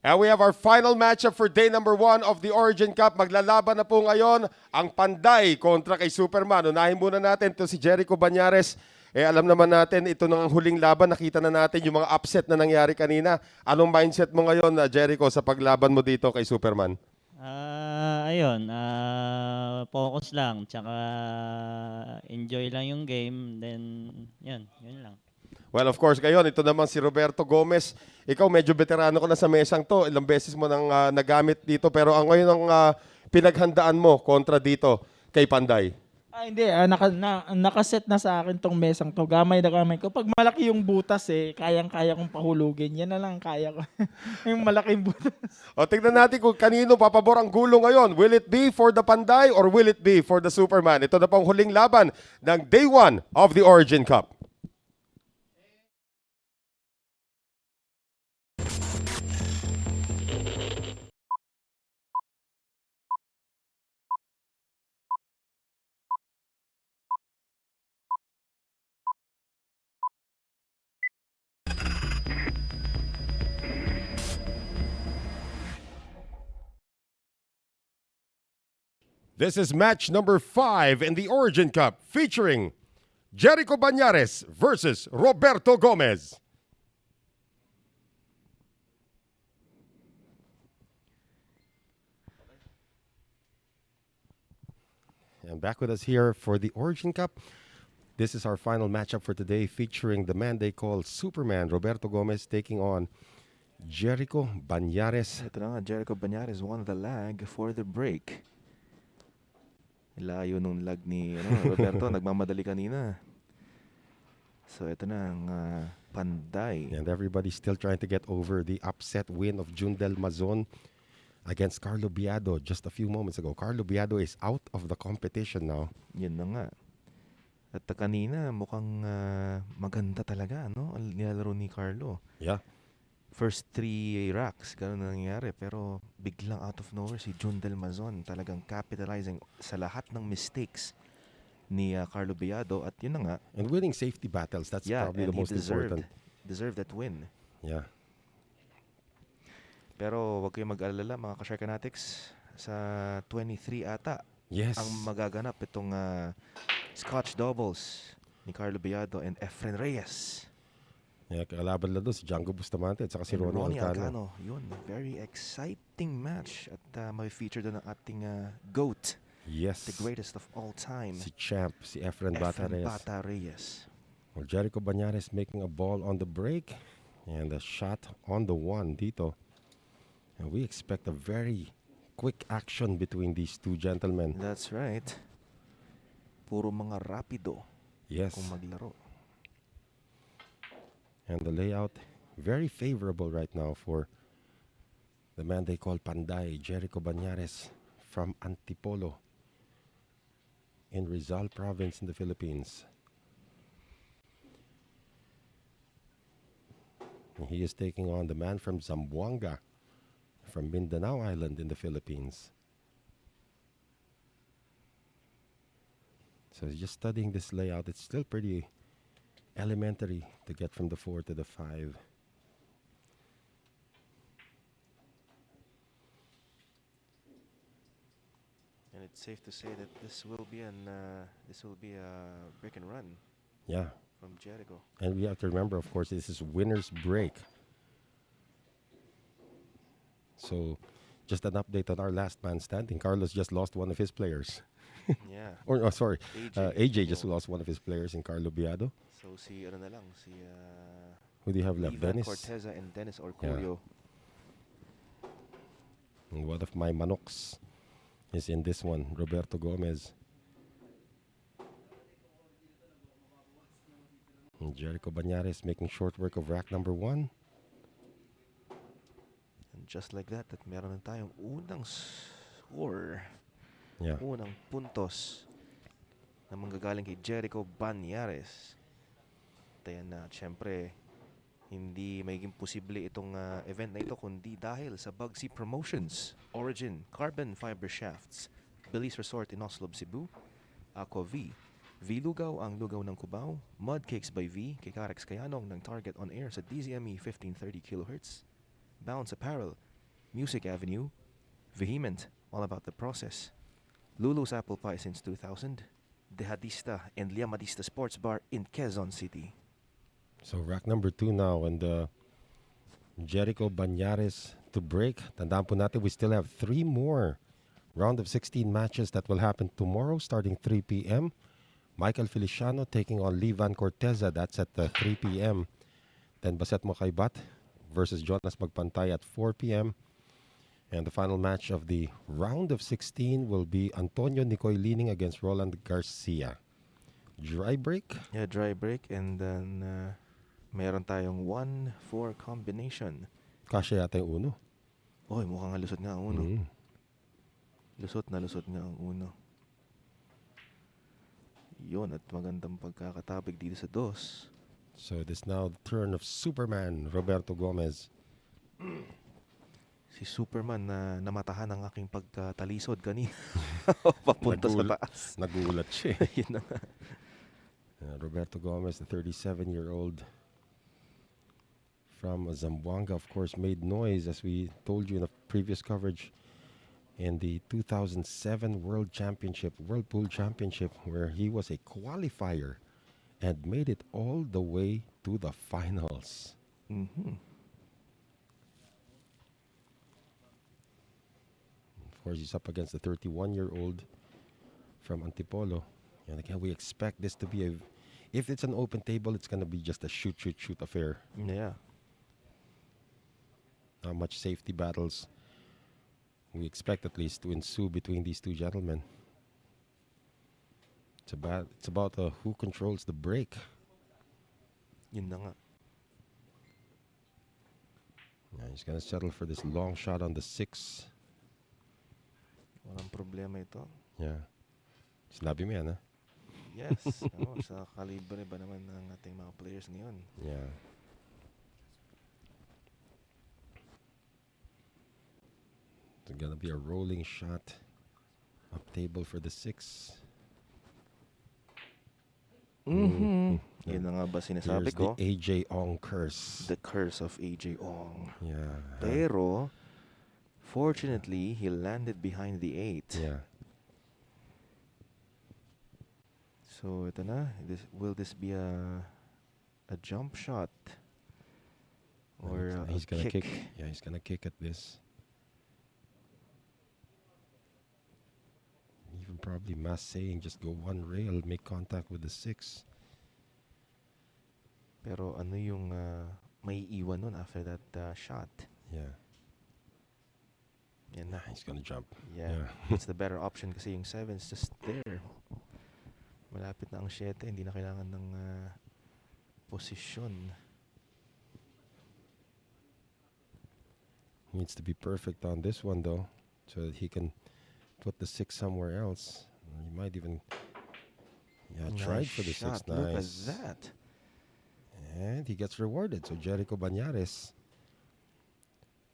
And we have our final matchup for day number 1 of the Origin Cup. Maglalaban na po ngayon ang Panday kontra kay Superman. Unahin muna natin to si Jerico Bañares. Alam naman natin, ito nang huling laban. Nakita na natin yung mga upset na nangyari kanina. Anong mindset mo ngayon, Jerico, sa paglaban mo dito kay Superman? Focus lang, tsaka enjoy lang yung game, then yun lang. Well, of course, ngayon, ito naman si Roberto Gomez. Ikaw, medyo veterano ko na sa mesang to. Ilang beses mo nang nagamit dito. Pero ang ngayon ang pinaghandaan mo kontra dito kay Panday. Hindi. Nakaset na sa akin tong mesang to. Gamay na gamay ko. Pag malaki yung butas kayang-kaya kong pahulugin. Yan na lang kaya ko. Yung malaking butas. O, tignan natin kung kanino papabor ang gulo ngayon. Will it be for the Panday or will it be for the Superman? Ito na pong huling laban ng Day 1 of the Origin Cup. This is match number 5 in the Origin Cup featuring Jerico Bañares versus Roberto Gomez. And back with us here for the Origin Cup. This is our final matchup for today featuring the man they call Superman, Roberto Gomez, taking on Jerico Bañares. Ito na nga, Jerico Bañares won the lag for the break. Layo nung lag ni Roberto, nagmamadali kanina. So ito na ang Panday. And everybody's still trying to get over the upset win of Jundel Mazon against Carlo Biado just a few moments ago. Carlo Biado is out of the competition now. Yun na nga. At kanina mukhang maganda talaga, no? Ang nilalaro ni Carlo. Yeah. First 3 racks, gano'n na nangyari. Pero biglang out of nowhere si Jundel Mazon talagang capitalizing sa lahat ng mistakes ni Carlo Biado. At yun na nga. And winning safety battles, that's probably the most important. Deserved that win. Yeah. Pero wag kayong mag-alala mga ka-Sharkanatics. Sa 23 ata Yes. ang magaganap itong Scotch doubles ni Carlo Biado and Efren Reyes. Yeah, kalaban lang doon si Django Bustamante at saka si And Ronnie Alcano. Yun, very exciting match. At may feature doon ang ating GOAT. Yes. The greatest of all time. Si Champ, si Efren Bata Reyes. Well, Jerico Bañares making a ball on the break and a shot on the one dito. And we expect a very quick action between these two gentlemen. That's right. Puro mga rapido. Yes. Kung maglaro. And the layout, very favorable right now for the man they call Panday, Jerico Bañares from Antipolo in Rizal Province in the Philippines. And he is taking on the man from Zamboanga, from Mindanao Island in the Philippines. So just studying this layout, it's still pretty elementary to get from the 4 to the 5. And it's safe to say that this will be a break and run. Yeah. From Jericho. And we have to remember, of course, this is winner's break. So just an update on our last man standing. Carlos just lost one of his players. Yeah. AJ just lost one of his players in Carlo Biado. So si ano na lang, si Who do you have left? Ivan Dennis? Corteza and Dennis Orcurio. And one of my manoks is in this one, Roberto Gomez. And Jerico Bañares making short work of rack number 1. And just like that, meron na tayong unang score. Yeah. Unang puntos na manggagaling kay Jerico Bañares. Kaya na, syempre, hindi magiging posible itong event na ito kundi dahil sa Bugsy Promotions, Origin, Carbon Fiber Shafts, Billy's Resort in Oslo, Cebu, Aqua V, V-Lugaw ang lugaw ng Cubao, Mud Cakes by V, kay Karex Kayanong ng Target on Air sa DZME 1530 kHz, Bounce Apparel, Music Avenue, Vehement, All About the Process, Lulu's Apple Pie since 2000, Dehadista and Liamadista Sports Bar in Quezon City. So rack number 2 now, and Jerico Bañares to break. Tandaan po natin, we still have 3 more round of 16 matches that will happen tomorrow starting 3 p.m. Michael Feliciano taking on Livan Corteza. That's at 3 p.m. Then Baset Mokaybat versus Jonas Magpantay at 4 p.m. And the final match of the round of 16 will be Antonio Nicoy Lining against Roland Garcia. Dry break? Yeah, dry break, and then meron tayong 1-4 combination. Kasya yata yung uno. Oy, mukhang lusot nga ang uno. Mm. Lusot na nga ang uno. Yun, at magandang pagkakatabig dito sa dos. So it is now the turn of Superman, Roberto Gomez. Si Superman na namatahan ng aking pagkatalisod kanina. Papunta sa taas. Nagulat siya. Yun na nga. Roberto Gomez, the 37-year-old from Zamboanga, of course, made noise, as we told you in the previous coverage, in the 2007 World Pool Championship, where he was a qualifier and made it all the way to the finals. Mm-hmm. Of course, he's up against the 31-year-old from Antipolo. And again, we expect this to be if it's an open table, it's going to be just a shoot affair. Yeah. Not much safety battles we expect, at least, to ensue between these two gentlemen. It's about who controls the break. Yun na nga. Yeah, he's going to settle for this long shot on the 6. Walang problema ito. Yeah. Sinabi mo yan, ha? Yes. Sa kalibre ba naman ng ating mga players ngayon? Yeah. It's going to be a rolling shot up table for the 6. Mm-hmm. Yun na nga ba sinasabi Here's ko? the AJ Ong curse. The curse of AJ Ong. Yeah. Pero, fortunately, he landed behind the 8. Yeah. So, ito na. Will this be a jump shot? Or he's a gonna kick? Yeah, he's gonna kick at this. Even probably Mas saying just go one rail, make contact with the 6. Pero ano yung may iwan nun after that shot? Yeah. Yan na. He's gonna jump. Yeah. It's the better option kasi yung 7's just there. Malapit na ang 7, hindi na kailangan ng posisyon. He needs to be perfect on this one, though, so that he can put the 6 somewhere else. He might even tried for the 6. Shot. Look at Nice. that. And he gets rewarded. So Jerico Bañares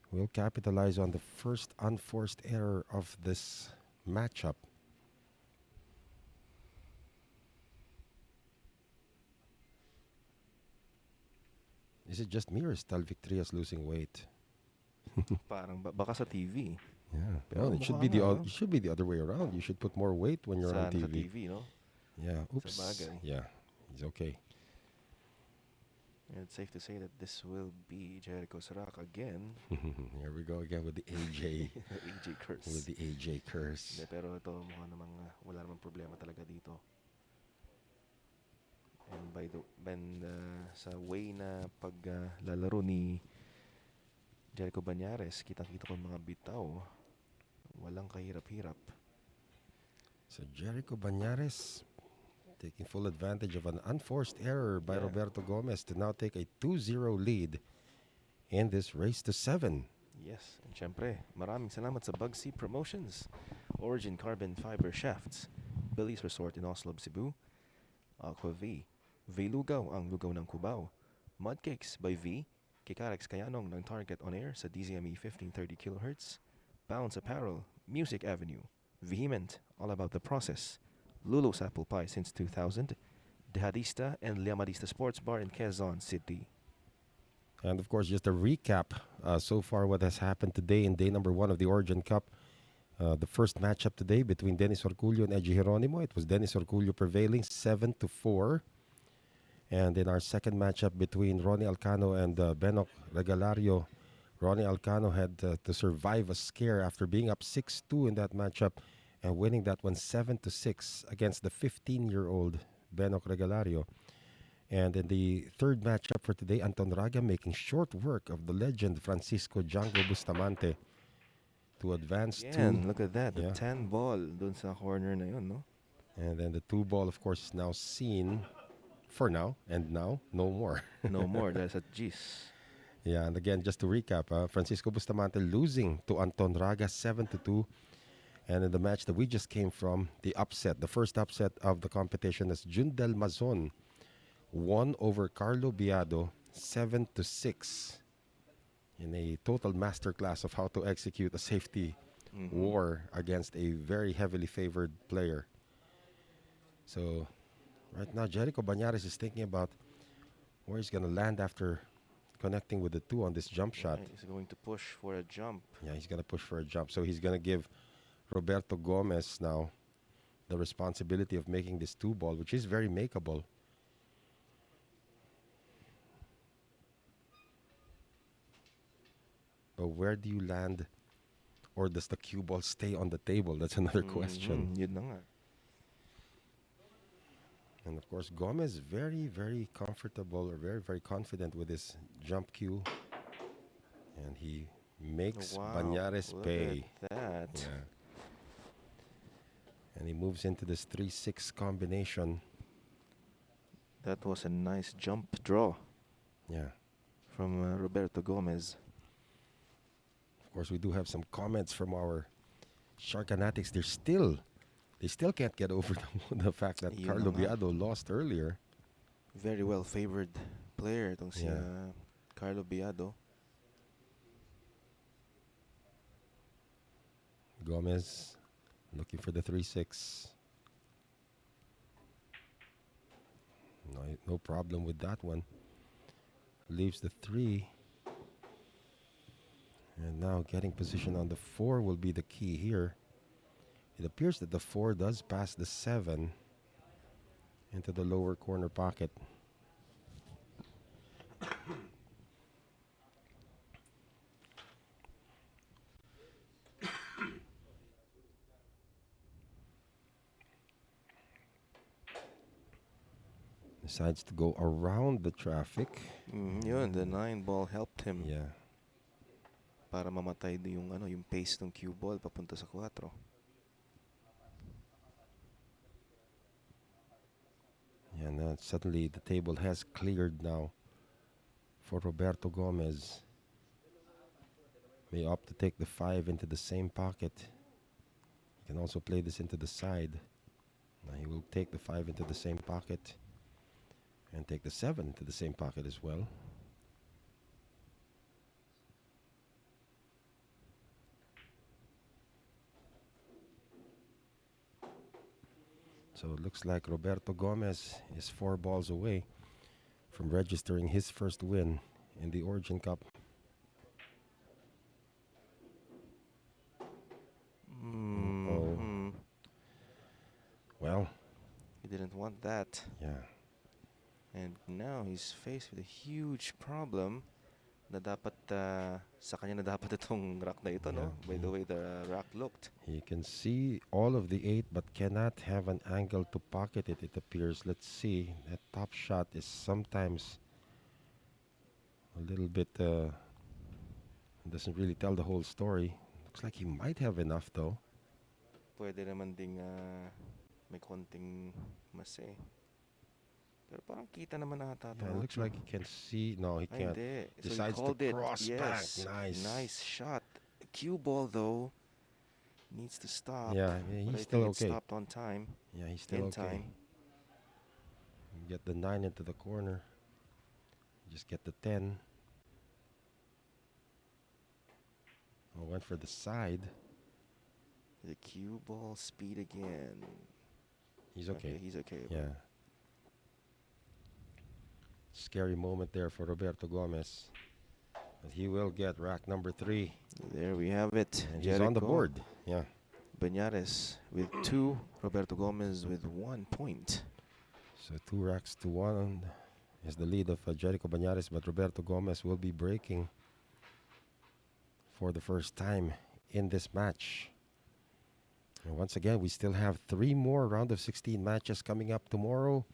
will capitalize on the first unforced error of this matchup. Is it just me or is Tal Victrias losing weight? Parang baka sa TV. Yeah. Pero No, it should mukha be nga, it should be the other way around. You should put more weight when you're on Sa TV. TV, no? Yeah. Oops. bagay. Yeah. He's okay. And it's safe to say that this will be Jericho's rock again. Here we go again with the AJ. AJ curse. With the AJ curse. Hindi, pero ito mukha namang wala namang problema talaga dito. And sa way na paglalaro ni Jerico Bañares, kitang-kita ko mga bitaw. Walang kahirap-hirap. So Jerico Bañares taking full advantage of an unforced error by Roberto Gomez to now take a 2-0 lead in this race to 7. Yes, and syempre, maraming salamat sa Bugsy Promotions, Origin Carbon Fiber Shafts, Billy's Resort in Oslo, Cebu, Aqua V, V-Lugaw, ang lugaw ng Cubao, Mudcakes by V, Kikarex Kayanong ng Target On Air sa DZME 1530 kHz, Bounce Apparel, Music Avenue, Vehement, All About the Process, Lulu's Apple Pie since 2000, Dehadista and Liamadista Sports Bar in Quezon City. And of course, just a recap so far what has happened today in day number 1 of the Origin Cup. The first matchup today between Dennis Orculio and Edgy Geronimo. It was Dennis Orculio prevailing 7-4. And in our second matchup between Ronnie Alcano and Benok Regalario, Ronnie Alcano had to survive a scare after being up 6-2 in that matchup and winning that one 7-6 against the 15-year-old Benok Regalario. And in the third matchup for today, Anton Raga making short work of the legend Francisco Django Bustamante to advance Again, to... look at that. Yeah. The 10 ball dun sa corner na yun, no? And then the 2 ball, of course, is now seen for now. And now, no more. No more. That's at G's. Yeah, and again, just to recap, Francisco Bustamante losing to Anton Raga 7-2. And in the match that we just came from, the upset, the first upset of the competition, is Jundel Mazon won over Carlo Biado 7-6 in a total masterclass of how to execute a safety war against a very heavily favored player. So right now, Jerico Bañares is thinking about where he's going to land after connecting with the 2 on this jump shot. Right, he's going to push for a jump. Yeah, he's going to push for a jump. So he's going to give Roberto Gomez now the responsibility of making this 2 ball, which is very makeable. But where do you land? Or does the cue ball stay on the table? That's another question. Yun na nga. And of course, Gomez very, very comfortable or very, very confident with his jump cue. And he makes Wow, Bañares look pay. at that. Yeah. And he moves into this 3-6 combination. That was a nice jump draw Yeah. from Roberto Gomez. Of course, we do have some comments from our Shark Fanatics. They still can't get over the fact that Yun Carlo na nga. Biado lost earlier. Very well favored player itong si Yeah. Carlo Biado. Gomez looking for the 3-6. No problem with that one. Leaves the 3. And now getting position on the 4 will be the key here. It appears that the 4 does pass the 7 into the lower corner pocket. Decides to go around the traffic. Yun, the 9 ball helped him Yeah. para mamatay yung pace ng cue ball papunta sa 4. Yeah, now suddenly the table has cleared now for Roberto Gomez. May opt to take the 5 into the same pocket. He can also play this into the side. Now he will take the 5 into the same pocket and take the 7 into the same pocket as well. So it looks like Roberto Gomez is 4 balls away from registering his first win in the Origin Cup. Oh. Well, He didn't want that. yeah. And now he's faced with a huge problem na dapat sa kanya na dapat itong rack na ito, no? Yeah. By the way the rack looked. He can see all of the 8 but cannot have an angle to pocket it, it appears. Let's see. That top shot is sometimes a little bit, doesn't really tell the whole story. Looks like he might have enough though. Pwede naman ding may konting mas eh. Pero parang kita naman ata ito. Yeah, it looks like he can see. No, he Ay, can't. hindi. So he Decides to called it. cross Yes. back. Nice. Nice shot. Cue ball though needs to stop. Yeah, But he's I still think it okay. stopped on time. Yeah, he's still In okay. time. Get the 9 into the corner. Just get the 10. Oh, went for the side. The cue ball speed again. He's okay. He's okay. Yeah. Scary moment there for Roberto Gomez. But he will get rack number 3. There we have it. And he's on the Jerico board. Yeah. Bañares with 2. Roberto Gomez with 1 point. So 2 racks to 1 is the lead of Jerico Bañares, but Roberto Gomez will be breaking for the first time in this match. And once again, we still have 3 more round of 16 matches coming up tomorrow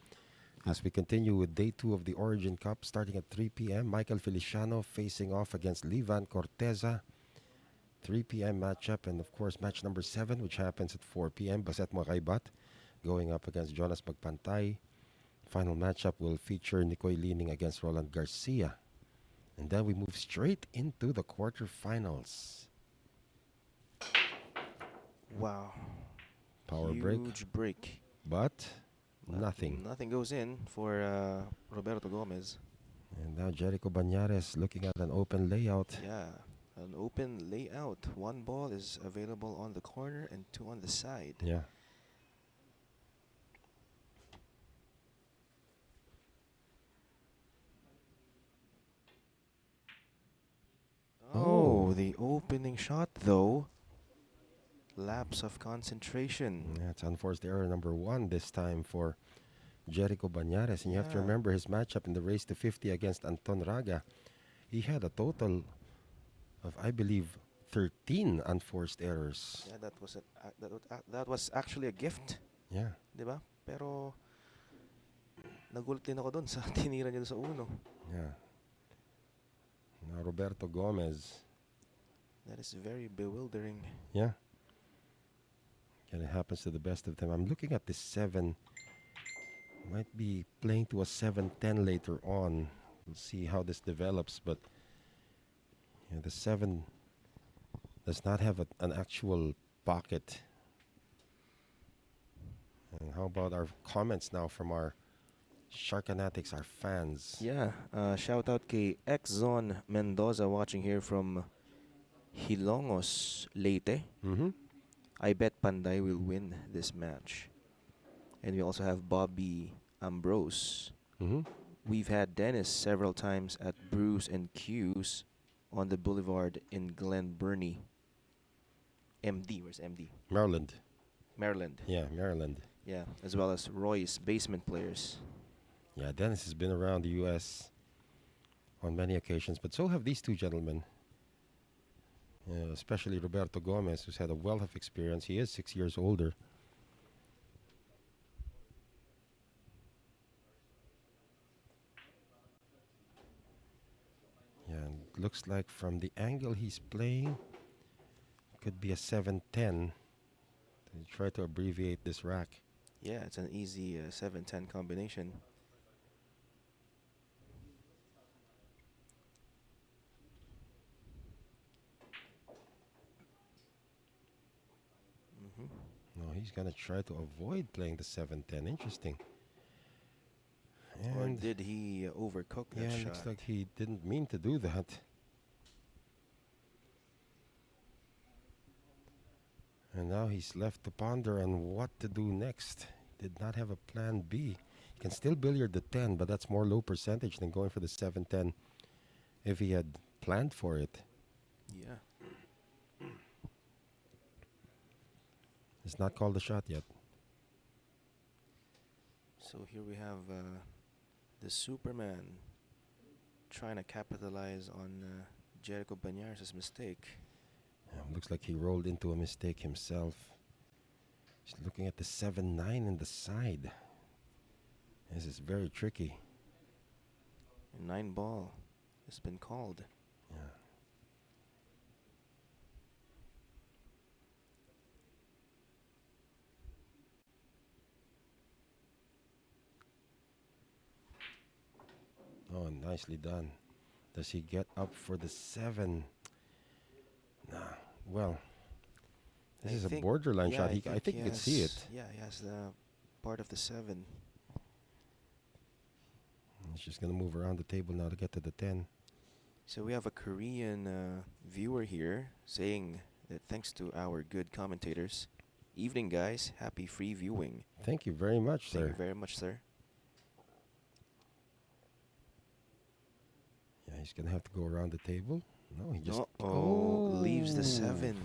as we continue with day 2 of the Origin Cup starting at 3 p.m. Michael Feliciano facing off against Livan Corteza. 3 p.m. matchup, and of course match number 7, which happens at 4 p.m. Baset Makaibat going up against Jonas Magpantay. Final matchup will feature Nicoy Lining against Roland Garcia. And then we move straight into the quarterfinals. Wow. Power break, Huge break. but nothing. Nothing goes in for Roberto Gomez. And now Jerico Bañares looking at an open layout. Yeah, an open layout. 1 ball is available on the corner and 2 on the side. Yeah. Oh, the opening shot though. Lapse of concentration. That's unforced error number 1 this time for Jerico Bañares. And you have to Yeah. remember his matchup in the race to 50 against Anton Raga. He had a total of, I believe, 13 unforced errors. Yeah, that was actually a gift, Yeah. 'di ba? Pero nagulat din ako doon sa tinira niya doon sa uno. Yeah. Now Roberto Gomez. That is very bewildering. Yeah. And it happens to the best of them. I'm looking at this 7. Might be playing to a 7-10 later on. We'll see how this develops, but yeah, the 7 does not have an actual pocket. And how about our comments now from our Sharkanatics, our fans? Yeah, shout out kay Exxon Mendoza watching here from Hilongos, Leyte. Mm-hmm. I bet Panday will win this match. And we also have Bobby Ambrose. Mm-hmm. We've had Dennis several times at Brews and Q's on the boulevard in Glen Burnie. MD, where's MD? Maryland. Maryland. Yeah, Maryland. Yeah, as well as Roy's Basement Players. Yeah, Dennis has been around the U.S. on many occasions, but so have these 2 gentlemen. Especially Roberto Gomez, who's had a wealth of experience. He is 6 years older. Yeah, and looks like from the angle he's playing, could be a 7-10. To try to abbreviate this rack. Yeah, it's an easy 7-10 combination. No, he's going to try to avoid playing the 7-10. Interesting. Or And did he overcook that yeah, shot? looks like he didn't mean to do that. And now he's left to ponder on what to do next. Did not have a plan B. He can still billiard the 10, but that's more low percentage than going for the 7-10 if he had planned for it. Yeah. It's not called a shot yet. So here we have the Superman trying to capitalize on Jerico Bañares' mistake. Looks like he rolled into a mistake himself. He's looking at the 7-9 in the side. This is very tricky. 9 ball has been called. Yeah. Oh, nicely done. Does he get up for the 7? Nah. Well, this is a borderline shot. I think you can see it. Yeah, he has the part of the 7. He's just going to move around the table now to get to the 10. So we have a Korean viewer here saying that thanks to our good commentators. Evening, guys. Happy free viewing. Thank you very much, Thank sir. you very much, sir. Yeah, He's going to have to go around the table. No, he just... Leaves the 7.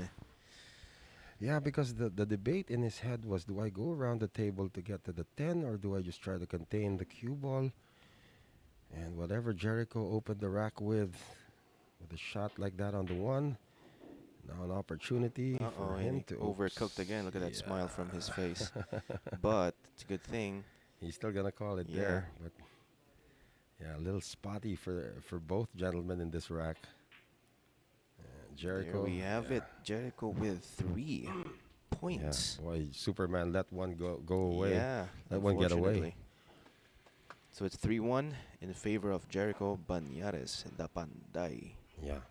Yeah, because the debate in his head was, do I go around the table to get to the 10 or do I just try to contain the cue ball? And whatever Jericho opened the rack with a shot like that on the 1, now an opportunity for And him he to... overcooked again. Look at that smile from his face. But it's a good thing. He's still going to call it Yeah. there. But yeah, a little spotty for both gentlemen in this rack. Jericho. There we have it. Jericho with 3 points. Yeah. Boy, Superman let one go away. Yeah. Let one get away. unfortunately. So it's 3-1 in favor of Jericho Bañares, the Panday. Yeah.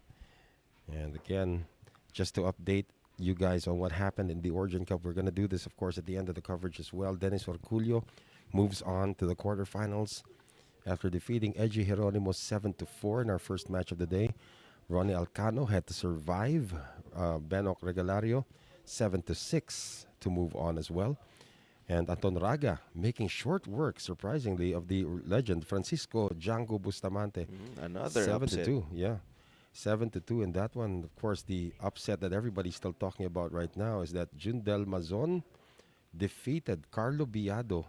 And again, just to update you guys on what happened in the Origin Cup, we're going to do this, of course, at the end of the coverage as well. Dennis Orculio moves on to the quarterfinals after defeating Edgy Geronimo 7-4 in our first match of the day. Ronnie Alcano had to survive Benok Regalario 7-6 to move on as well. And Anton Raga making short work, surprisingly, of the legend Francisco Django Bustamante. Another 7-2, upset. yeah. 7-2 in that one. Of course, the upset that everybody's still talking about right now is that Jundel Mazon defeated Carlo Biado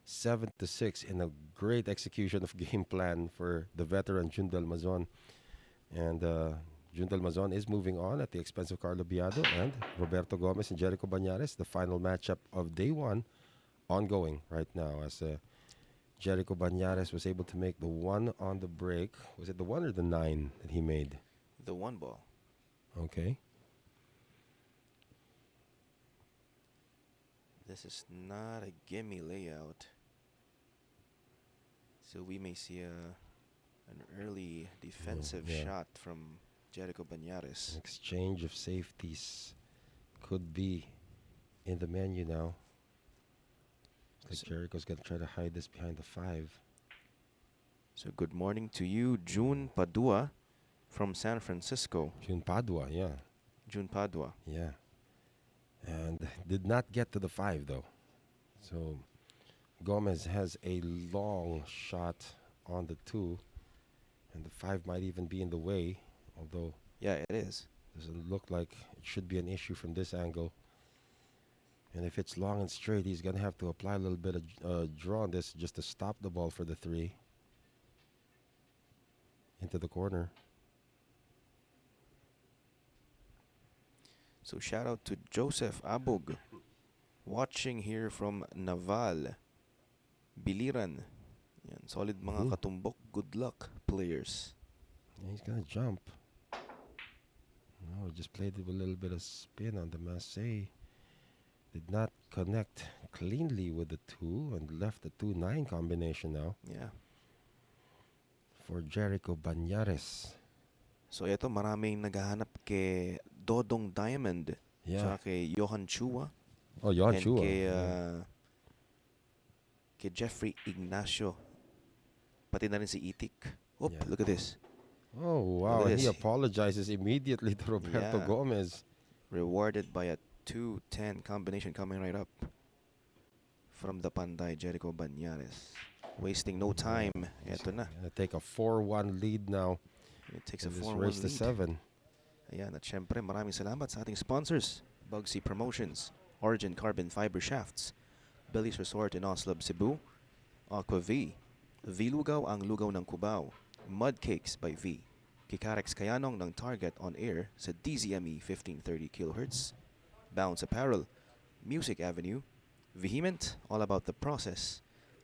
7-6 in a great execution of game plan for the veteran Jundel Mazon. And Jundel Mazon is moving on at the expense of Carlo Biado and Roberto Gomez and Jerico Bañares. The final matchup of day 1 ongoing right now as Jerico Bañares was able to make the 1 on the break. Was it the 1 or the 9 that he made? The 1 ball. Okay. This is not a gimme layout. So we may see an early defensive yeah. shot from Jerico Bañares. Exchange of safeties could be in the menu now. Looks like Jericho's going to try to hide this behind the 5. So good morning to you, June Padua from San Francisco. Jun Padua, yeah. June Padua. Yeah. And did not get to the 5, though. So Gomez has a long shot on the 2. And the 5 might even be in the way, although Yeah, it is. doesn't look like it should be an issue from this angle. And if it's long and straight, he's going to have to apply a little bit of draw on this just to stop the ball for the 3. Into the corner. So shout out to Joseph Abog, watching here from Naval, Biliran. Yan, solid mga katumbok. Good luck, players. Yeah, he's going to jump. No, he just played it with a little bit of spin on the Massey. Did not connect cleanly with the 2 and left the 2-9 combination now Yeah. for Jerico Bañares. So ito, maraming naghahanap kay Dodong Diamond. Yeah. Saka kay Johan Chua. Oh, Johan And Chua. kay Jeffrey Ignacio. Pati na rin si Itik. Oop, Yeah. look at this. Oh, wow. Look at And he this. apologizes immediately to Roberto Yeah. Gomez. Rewarded by a 2-10 combination coming right up from the Panday, Jerico Bañares. Wasting no time. Ito na. Gonna take a 4-1 lead now. It takes a in this 4-1 race to lead. 7. Ayan, at syempre, maraming salamat sa ating sponsors. Bugsy Promotions, Origin Carbon Fiber Shafts, Billy's Resort in Oslab, Cebu, Aqua V, V-Lugaw ang lugaw ng Cubao, Mud Cakes by V, Kikarex Kayanong ng Target on Air sa DZME 1530 kHz, Bounce Apparel, Music Avenue, Vehement, all about the process,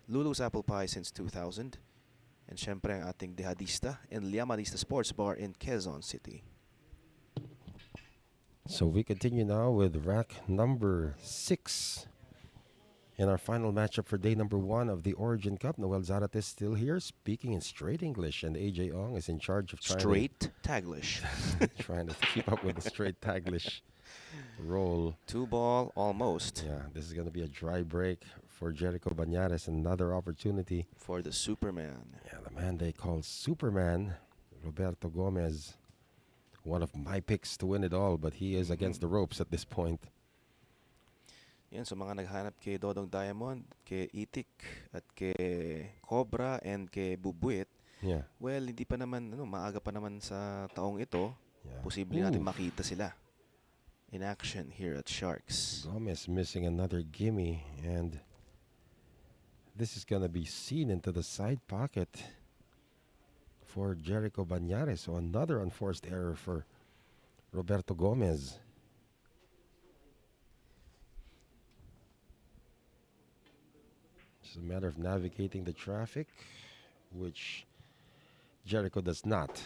Lulu's Apple Pie since 2000, and syempre ang ating Dehadista and Liamadista Sports Bar in Quezon City. So we continue now with rack number 6. In our final matchup for day number 1 of the Origin Cup, Noel Zarat is still here, speaking in straight English, and AJ Ong is in charge of Straight Taglish. trying to keep up with the straight Taglish roll. 2 ball almost Yeah, this is going to be a dry break for Jerico Bañares, another opportunity. for the Superman. Yeah, the man they call Superman, Roberto Gomez, one of my picks to win it all, but he is against the ropes at this point. Yan, so mga naghanap kay Dodong Diamond, kay Itik, at kay Cobra, and kay Bubuit, Yeah. Well, hindi pa naman, maaga pa naman sa taong ito. Yeah. Posible natin Ooh. makita sila in action here at Sharks. Gomez missing another gimme, and this is going to be seen into the side pocket for Jerico Bañares. So another unforced error for Roberto Gomez. It's a matter of navigating the traffic, which Jericho does not.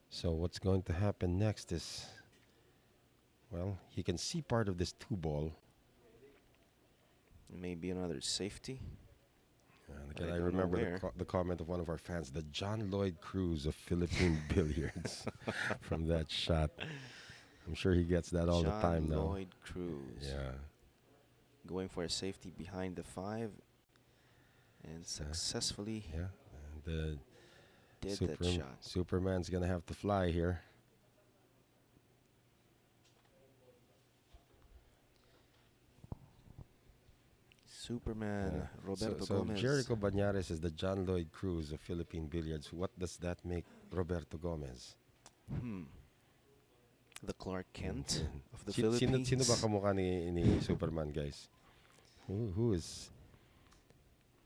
So what's going to happen next is, well, he can see part of this 2-ball. Maybe another safety. And I again, I don't know remember where. the comment of one of our fans, the John Lloyd Cruz of Philippine Billiards, from that shot. I'm sure he gets that all the time John now. Lloyd Cruz. Yeah. Going for a safety behind the 5. And successfully Yeah. And the did that shot. Superman's going to have to fly here. Superman, Roberto so Gomez. Jerico Bañares is the John Lloyd Cruz of Philippine Billiards. What does that make Roberto Gomez? The Clark Kent of the Sino Philippines. ba kamukha ni Superman, guys? Who is...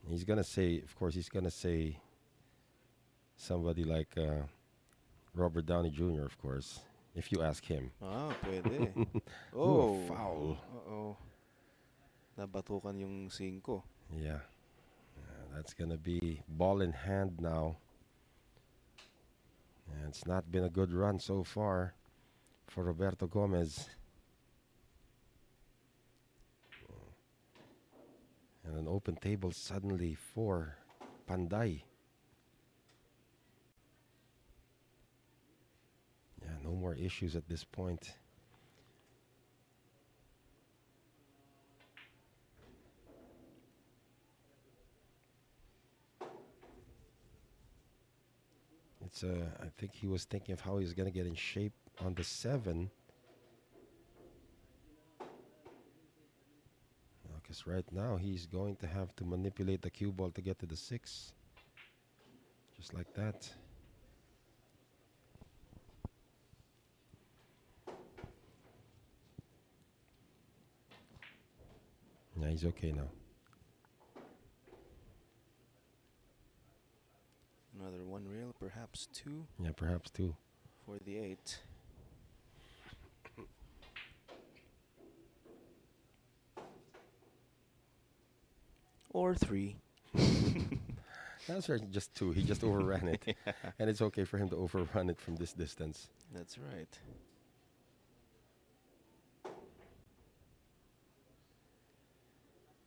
He's going to say, of course, he's going to say somebody like Robert Downey Jr., of course, if you ask him. Pwede. Ooh, a foul. Uh-oh. Nabatukan yung 5. Yeah. That's going to be ball in hand now. And it's not been a good run so far for Roberto Gomez. And an open table suddenly for Panday. Yeah, no more issues at this point. It's I think he was thinking of how he's going to get in shape on the 7. Because right now he's going to have to manipulate the cue ball to get to the 6. Just like that. Yeah, he's okay now. Another 1 rail, perhaps 2 Yeah, perhaps 2. for the 8. Or 3. That's right, just 2. He just overran it. Yeah. And it's okay for him to overrun it from this distance. That's right.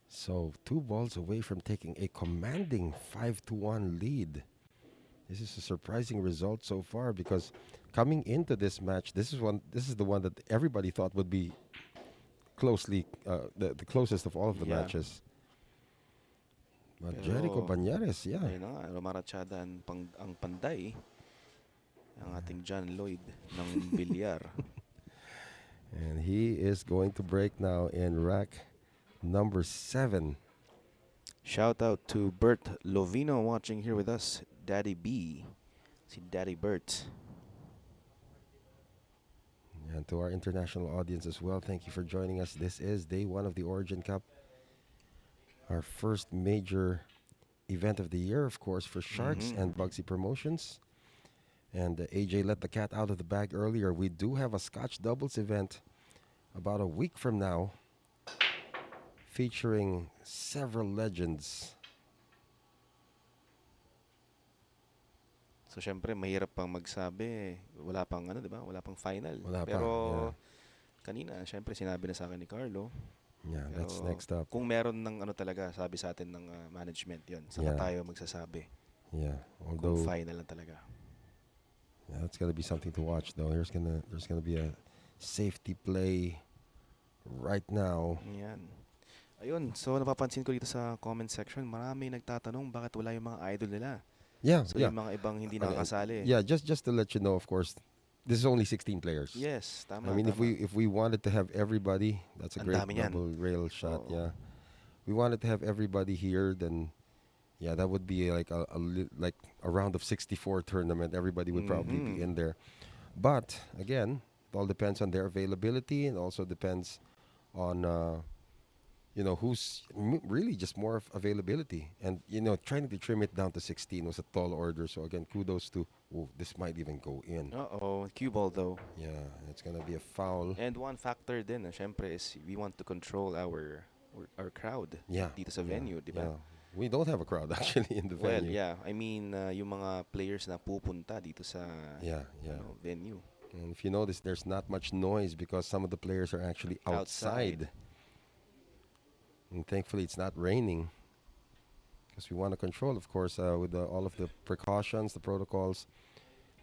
So 2 balls away from taking a commanding 5-1 lead. This is a surprising result so far because coming into this match, this is the one that everybody thought would be closely the closest of all of the Yeah. matches. But Pero, Jerico Bañares, yeah. Ayun na nga, lumaratsyada ang Panday. Ang ating John Lloyd ng bilyar. And he is going to break now in rack number 7. Shout out to Bert Lovino watching here with us. Daddy B. Si Daddy Bert. And to our international audience as well, thank you for joining us. This is day 1 of the Origin Cup. Our first major event of the year, of course, for Sharks and Bugsy Promotions. And AJ let the cat out of the bag earlier. We do have a Scotch doubles event about a week from now featuring several legends. So syempre mahirap pang magsabi, wala pang di ba? Wala pang final. Wala pa, Pero yeah. kanina syempre sinabi na sa akin ni Carlo. Yeah, that's pero next up. Kung meron ng talaga, sabi sa atin ng management 'yon. Saka Yeah. tayo magsasabi. Yeah, Kung although final lang talaga. yeah, that's gonna be something to watch though. There's gonna be a safety play right now. Yan. Ayun, so napapansin ko dito sa comment section, marami nagtatanong bakit wala yung mga idol nila. Yeah, So yeah. yung mga ibang hindi nakakasali. Yeah, just to let you know, of course, this is only 16 players. Yes, tama. I mean, tama. if we wanted to have everybody, that's a Ang great dami niyan. double rail shot. Oo. Yeah, we wanted to have everybody here, then Yeah, that would be like like a round of 64 tournament. Everybody would probably be in there. But again, it all depends on their availability, and also depends on who's really just more of availability. And trying to trim it down to 16 was a tall order. So again, kudos to. Oh, this might even go in. Uh-oh, cue ball though. Yeah, it's gonna be a foul. And one factor din, syempre, is we want to control our crowd Yeah, dito sa yeah, venue, di ba? yeah. We don't have a crowd actually in the Well, venue. yeah. I mean, yung mga players na pupunta dito sa Yeah, yeah. venue. And if you notice, there's not much noise because some of the players are actually outside. And thankfully, it's not raining. Because we want to control, of course, with all of the precautions, the protocols.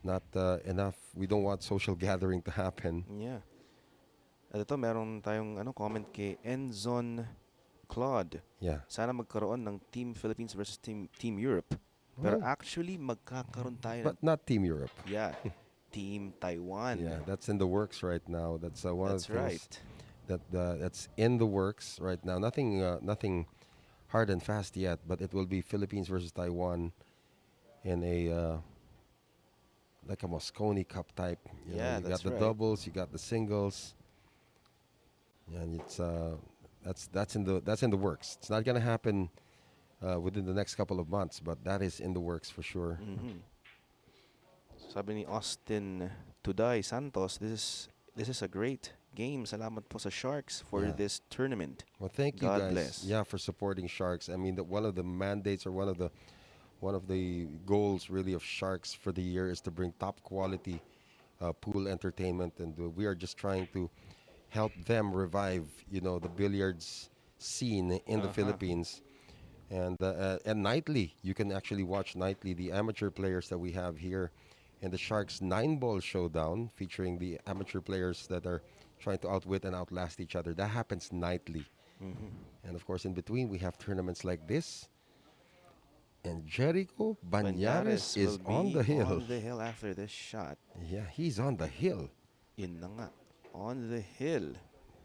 Not enough. We don't want social gathering to happen. Yeah. At ito, meron tayong comment kay Enzon Claude. Yeah. Sana magkaroon ng Team Philippines versus Team Europe. Pero Well, actually, magkakaroon tayo but not Team Europe. yeah, Team Taiwan. Yeah, that's in the works right now. That's one That's of the things right. that's in the works right now. Nothing hard and fast yet, but it will be Philippines versus Taiwan in a like a Moscone Cup type. Yeah, you got that's the right. doubles, you got the singles, and it's that's in the works. It's not gonna happen within the next couple of months, but that is in the works for sure. Sabi ni Austin Tuday Santos, this is a great game. Salamat po sa Sharks for Yeah. this tournament. Well, thank you God guys. bless. Yeah, for supporting Sharks. I mean, one of the mandates or one of the goals really of Sharks for the year is to bring top quality pool entertainment, and we are just trying to help them revive, the billiards scene in the Philippines. And nightly, you can actually watch nightly the amateur players that we have here in the Sharks 9-ball showdown, featuring the amateur players that are trying to outwit and outlast each other. That happens nightly. And of course, in between, we have tournaments like this. And Jerico Bañares is will on be the hill. on the hill after this shot. Yeah, he's on the hill. Yun na nga. On the hill.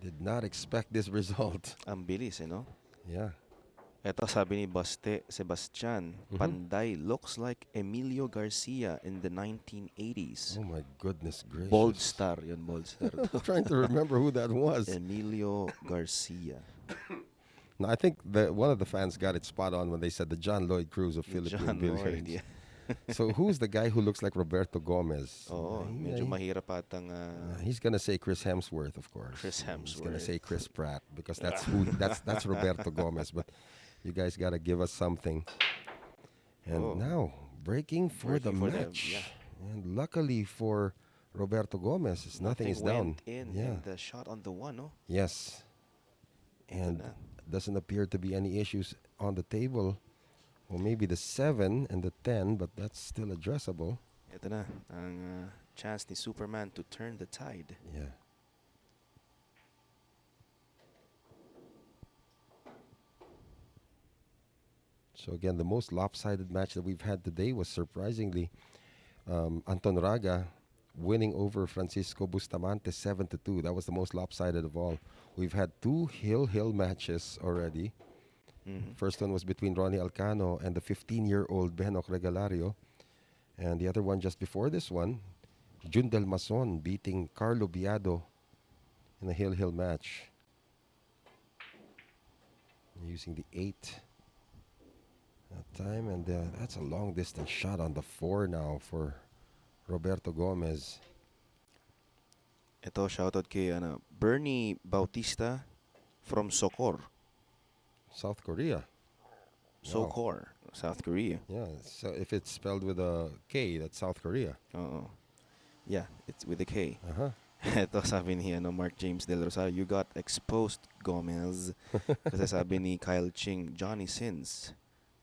Did not expect this result. Ang bilis, no? Yeah. Ito sabi ni Baste Sebastian, Panday looks like Emilio Garcia in the 1980s. Oh my goodness gracious. Bold star, yun, bold star. I'm trying to remember who that was. Emilio Garcia. No, I think one of the fans got it spot on when they said the John Lloyd Cruz of Philippine John Billiards. Lloyd, yeah. So who's the guy who looks like Roberto Gomez? Oo, medyo mahirap atang He's gonna say Chris Hemsworth, of course. Chris He's gonna Hemsworth. say Chris Pratt because that's that's Roberto Gomez. But you guys gotta give us something. And Oh. now breaking for the Breaking for the- match. yeah. And luckily for Roberto Gomez, nothing is down. went in Yeah. the shot on the one, no? Yes. And na. doesn't appear to be any issues on the table. Well, maybe the 7 and the 10, but that's still addressable. Ito na, ang chance ni Superman to turn the tide. Yeah. So again, the most lopsided match that we've had today was surprisingly Anton Raga winning over Francisco Bustamante 7-2. That was the most lopsided of all. We've had 2 hill matches already. First one was between Ronnie Alcano and the 15-year-old Benok Regalario. And the other one just before this one, Jun Del Mason beating Carlo Biado in a hill match. Using the 8 that time. And that's a long distance shot on the 4 now for Roberto Gomez. Ito, shoutout kay Bernie Bautista from Sokor. South Korea. Sokor, South Korea. Yeah, so if it's spelled with a K, that's South Korea. Oo. Yeah, it's with a K. Uh-huh. Ito sabi ni Mark James Del Rosario, you got exposed, Gomez. Kasi sabi ni Kyle Ching, Johnny Sins,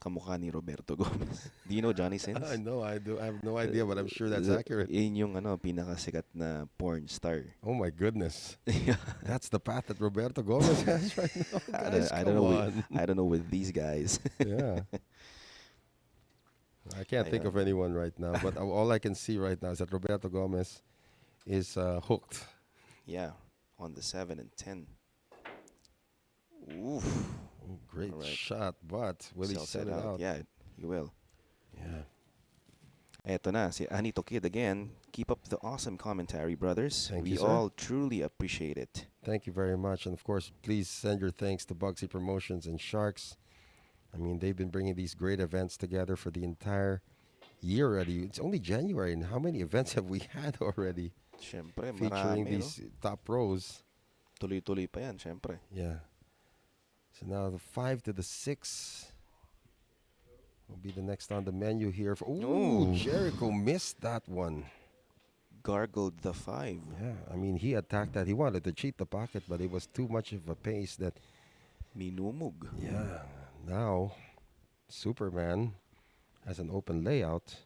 kamukha ni Roberto Gomez. Do you know Johnny Sins? I know, I do. I have no idea, but I'm sure that's accurate. Yun yung pinakasikat na porn star. Oh my goodness. That's the path that Roberto Gomez has right now. Guys, I don't know. come on. I don't know with these guys. Yeah. I can't think of anyone right now, but all I can see right now is that Roberto Gomez is hooked. Yeah, on the 7 and 10. Oof. Great All right. shot, but will he Sells set it out? Yeah, He will. Yeah. Eto na, si Anito Kid again. Keep up the awesome commentary, brothers. Thank We you, sir. all truly appreciate it. Thank you very much. And of course, please send your thanks to Bugsy Promotions and Sharks. I mean, they've been bringing these great events together for the entire year already. It's only January, and how many events have we had already Siyempre, featuring marami, no? these top pros? Tuloy-tuloy pa yan, siyempre. Yeah. So now the 5 to the 6 will be the next on the menu here. Ooh. Jericho missed that one. Gargled the 5. Yeah, I mean, he attacked that. He wanted to cheat the pocket, but it was too much of a pace that, Minumog. yeah, now Superman has an open layout.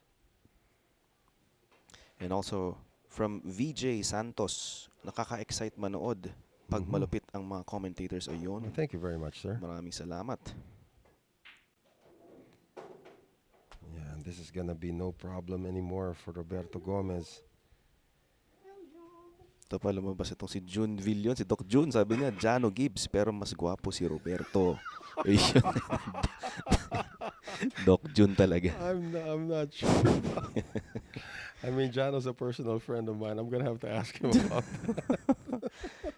And also, from VJ Santos, nakaka-excite manood pag malupit ang mga commentators o yun. Well, thank you very much, sir. Maraming salamat. Yeah, and this is going to be no problem anymore for Roberto Gomez. Ito pa lumabas itong si June Villion, si Doc June, sabi niya, Jano Gibbs, pero mas gwapo si Roberto. Ayun. Doc June talaga. I'm not sure. I mean, Jano's a personal friend of mine. I'm going to have to ask him about that.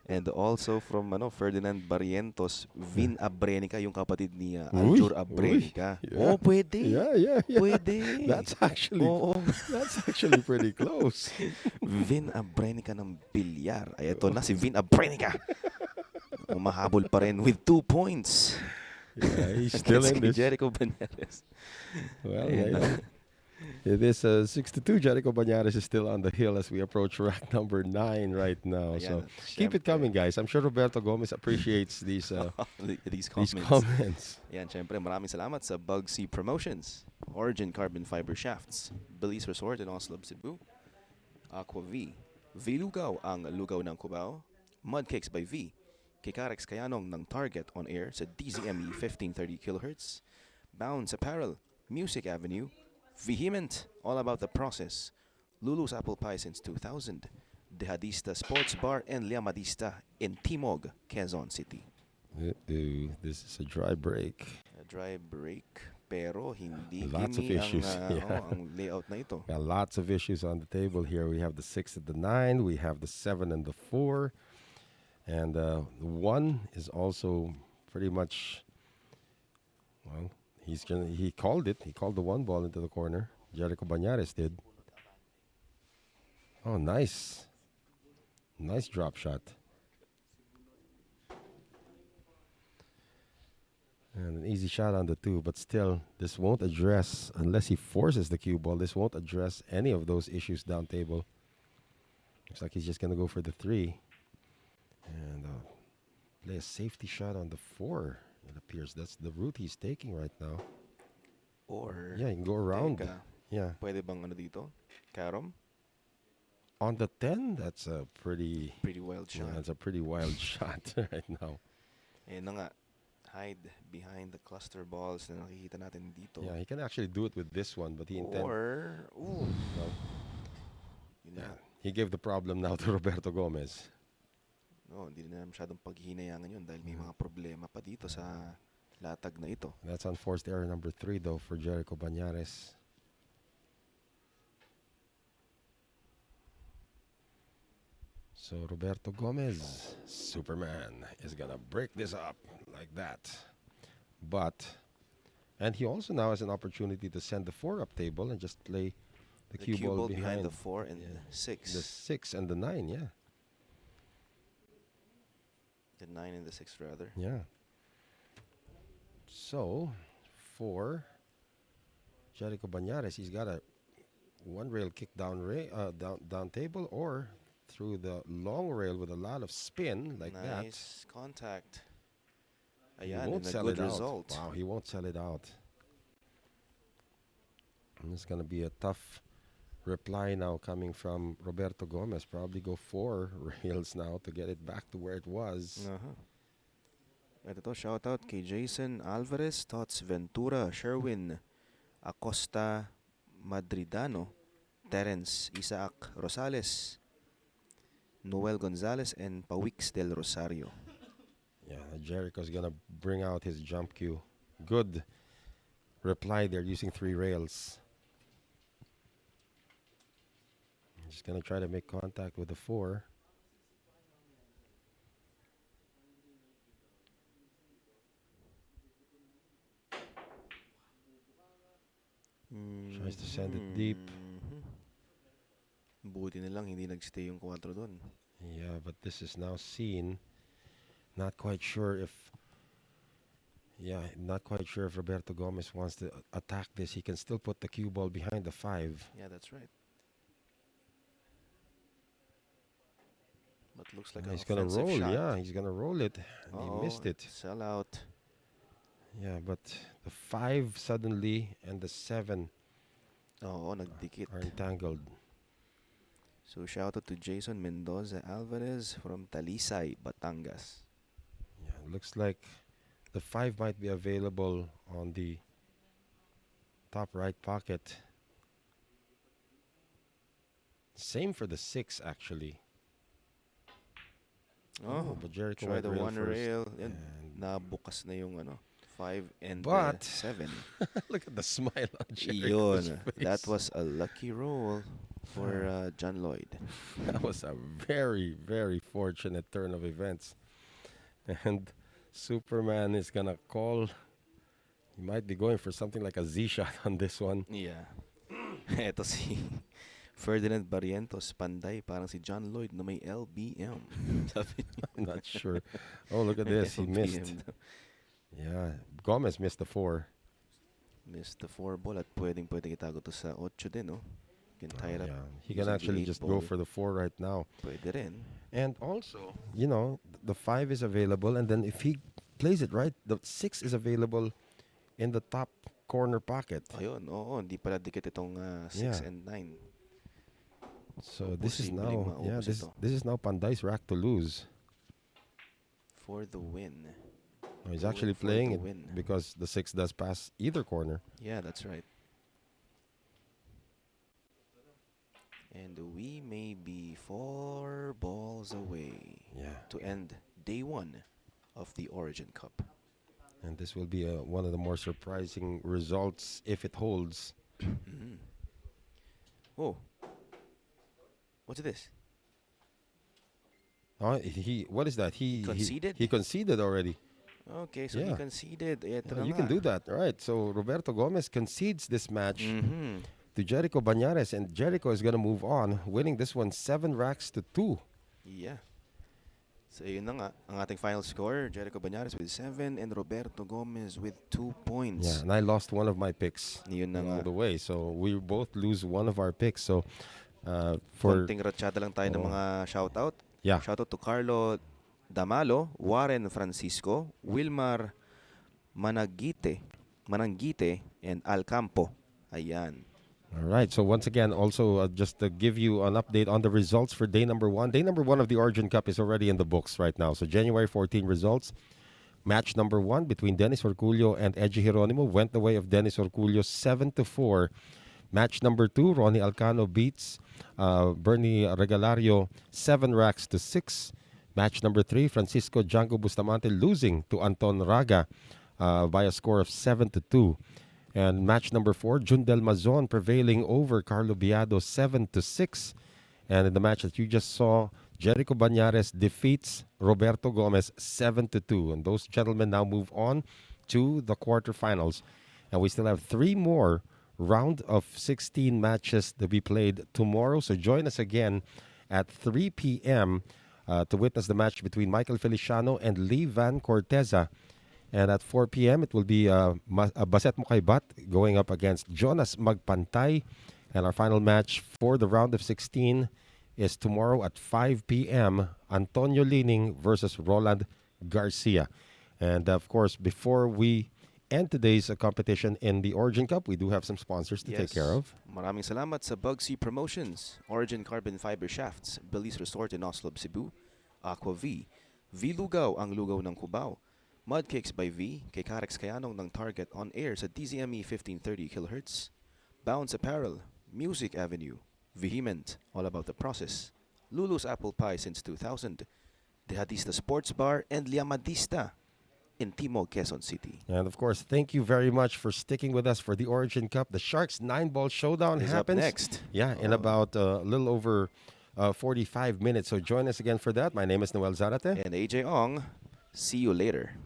And also from Ferdinand Barrientos, Vin Abrenica, yung kapatid ni Uy, Aljur Abrenica. uy, yeah. Oh, pwede. Yeah. Pwede. That's actually pretty close. Vin Abrenica ng bilyar. Ay, ito na si Vin Abrenica. Umahabol pa rin with 2 points. Yeah, he's still in Against this. Jerico Bañares. Well, Ayan. yeah. It is 6-2. Jerico Bañares is still on the hill as we approach rack number 9 right now. Ayan, So keep it syempre. coming, guys. I'm sure Roberto Gomez appreciates these These these comments. comments. Yan, syempre, maraming salamat sa Bugsy Promotions, Origin Carbon Fiber Shafts, Belize Resort in Oslo, Cebu, Aqua V, V-Lugaw ang lugaw ng Cubao, Mudcakes by V, Kikarex Kayanong ng Target on air sa DZME 1530 kHz, Bounce Apparel, Music Avenue, Vehement, all about the process, Lulu's Apple Pie since 2000, Dehadista Sports Bar and Liamadista in Timog, Quezon City. This is a dry break. A dry break, pero hindi Lots of gimme issues, ang, yeah. ang layout na ito. Got lots of issues on the table here. We have the 6 and the 9. We have the 7 and the 4. And the 1 is also pretty much, well, he called it. He called the 1 ball into the corner. Jerico Bañares did. Oh, nice. Nice drop shot. And an easy shot on the 2, but still, this won't address, unless he forces the cue ball, this won't address any of those issues down table. Looks like he's just going to go for the 3. And play a safety shot on the 4, it appears. That's the route he's taking right now. Or, Yeah, you can go around. teka, Yeah. pwede bang dito? Karom? On the 10, that's a pretty, Pretty wild shot. that's a pretty wild shot right now. Ayan na nga, hide behind the cluster balls na nakikita natin dito. Yeah, he can actually do it with this one, but he intended. Or, ooh, No. yun na. Yeah. He gave the problem now to Roberto Gomez. No, hindi na masyadong paghihinayangan yun dahil may mga problema pa dito sa latag na ito. That's unforced error number 3, though, for Jerico Bañares. So Roberto Gomez, Superman, is going to break this up like that. And he also now has an opportunity to send the 4 up table and just play the cue ball behind the 4 and yeah, the 6. the 6 and the 9, yeah. The 9 and the 6 rather. Yeah. So, for Jerico Bañares, he's got a 1 rail kick down down table, or through the long rail with a lot of spin like that. Nice contact. He Ayan, won't and a sell good it result. out. Wow, he won't sell it out. And it's going to be a tough reply now coming from Roberto Gomez. Probably go 4 rails now to get it back to where it was. Ito to, shout out kay Jason Alvarez, Tots Ventura, Sherwin Acosta Madridano, Terence Isaac Rosales, Noel Gonzalez, and Pawix del Rosario. Yeah, Jericho's going to bring out his jump cue. Good reply they're using 3 rails. Just gonna try to make contact with the 4. Tries to send it deep. Buti na lang hindi nagstay yung 4 doon. Yeah, but this is now seen. Not quite sure if Roberto Gomez wants to attack this. He can still put the cue ball behind the 5. Yeah, that's right. But looks like an He's gonna offensive roll. shot. Yeah, he's gonna roll it. And he missed it. Sell out. Yeah, but the 5 suddenly and the 7 Oo, nagdikit. are entangled. So shout out to Jason Mendoza Alvarez from Talisay, Batangas. Yeah, looks like the 5 might be available on the top right pocket. Same for the 6 actually. Oh, but Jericho try went the rail one first. rail. Yan, And nabukas na yung 5 and But- 7. look at the smile on Jericho's Yun. face. That was a lucky roll for John Lloyd. That was a very, very fortunate turn of events. And Superman is going to call. He might be going for something like a Z shot on this one. Yeah. Eto si Ferdinand Barrientos, panday, parang si John Lloyd na may LBM. Sabi niya. I'm not sure. Oh, look at this. He missed. LBM daw. Yeah. Gomez missed the 4. Missed the 4 ball at pwedeng itago to sa 8 din, no? Can tie it up. Yeah. He using can the actually 8 just ball. go for the 4 right now. Pwede rin. And also, the 5 is available. And then if he plays it right, the 6 is available in the top corner pocket. Ayun, oo. Hindi pala dikit itong 6 Yeah. and 9. So this is Posibleng now, maubos ito. this is now Panday's rack to lose. For the win. No, he's Going actually for playing the it win. because the 6 does pass either corner. Yeah, that's right. And we may be 4 balls away Yeah. to end day 1 of the Origin Cup. And this will be one of the more surprising results if it holds. Mhm. Oh. What's this? What is that? He conceded? He conceded already. Okay, so he Yeah. conceded. Eto Yeah, na you can nga. do that, right? So Roberto Gomez concedes this match Mhm. to Jerico Bañares, and Jerico is going to move on, winning this one 7 racks to 2. Yeah. So yun na nga, ang ating final score, Jerico Bañares with 7 and Roberto Gomez with 2 points. Yeah, and I lost one of my picks Yun na along nga. the way, so we both lose one of our picks. So for Konting ratsyada lang tayo ng Oo. mga shoutout. yeah, Shoutout to Carlo Damalo, Warren Francisco, Wilmar Manangite, and Alcampo. Ayan. all right. So once again, also just to give you an update on the results for day number 1. Day number 1 of the Origin Cup is already in the books right now. So January 14 results. Match number 1 between Dennis Orculio and Edgy Geronimo went the way of Dennis Orculio 7-4. Match number 2, Ronnie Alcano beats Bernie Regalario 7 racks to 6. Match number 3, Francisco Django Bustamante losing to Anton Raga by a score of 7-2. And match number 4, Jundel Mazon prevailing over Carlo Biado 7-6. And in the match that you just saw, Jerico Bañares defeats Roberto Gomez 7-2. And those gentlemen now move on to the quarterfinals. And we still have 3 more round of 16 matches to be played tomorrow. So join us again at 3 p.m. To witness the match between Michael Feliciano and Lee Van Corteza. And at 4 p.m., it will be Baset Mukaybat going up against Jonas Magpantay. And our final match for the round of 16 is tomorrow at 5 p.m., Antonio Lining versus Roland Garcia. And of course, before we end today's competition in the Origin Cup, we do have some sponsors to take care of. Maraming salamat sa Bugsy Promotions, Origin Carbon Fiber Shafts, Belize Resort in Oslo, Cebu, Aqua V, V-Lugaw, ang lugaw ng Cubao, Mudcakes by V, kay Karex Kayanong ng Target on air sa DZME 1530 kHz, Bounce Apparel, Music Avenue, Vehement, all about the process, Lulu's Apple Pie since 2000, The Hadista Sports Bar, and Liamadista. in Timog, Quezon City. And of course, thank you very much for sticking with us for the Origin Cup. The Sharks 9-ball showdown Is up happens next. Yeah, in about a little over 45 minutes. So join us again for that. My name is Noel Zarate. And AJ Ong, see you later.